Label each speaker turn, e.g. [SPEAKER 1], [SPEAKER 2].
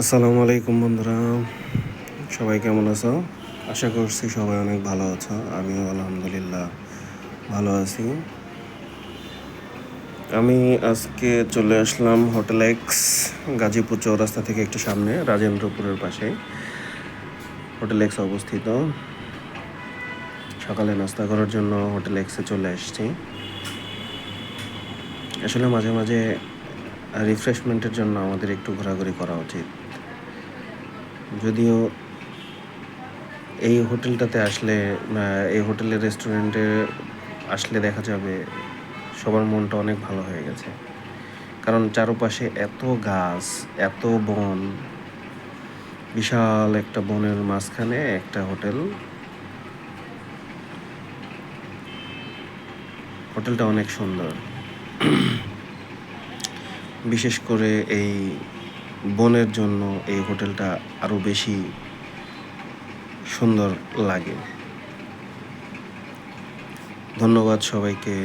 [SPEAKER 1] আসসালামু আলাইকুম বন্ধুরা, সবাই কেমন আছো? আশা করছি সবাই অনেক ভালো আছো। আমিও আলহামদুলিল্লাহ ভালো আছি। আমি আজকে চলে আসলাম হোটেল এক্স, গাজীপুর চৌরাস্তা থেকে একটু সামনে, রাজেন্দ্রপুরের পাশে হোটেল এক্স অবস্থিত। সকালে নাস্তা করার জন্য হোটেল এক্সে চলে আসছি। আসলে মাঝে মাঝে রিফ্রেশমেন্টের জন্য আমাদের একটু ঘোরাঘুরি করা উচিত। যদিও এই হোটেলটাতে আসলে এই হোটেলের রেস্টুরেন্টে আসলে দেখা যাবে সবার মনটা অনেক ভালো হয়ে গেছে। কারণ চারপাশে এত গাছ, এত বন, বিশাল একটা বনের মাঝখানে একটা হোটেল। হোটেলটা অনেক সুন্দর। বিশেষ করে এই বনের জন্য এই হোটেলটা আরও বেশি সুন্দর লাগে। ধন্যবাদ সবাইকে।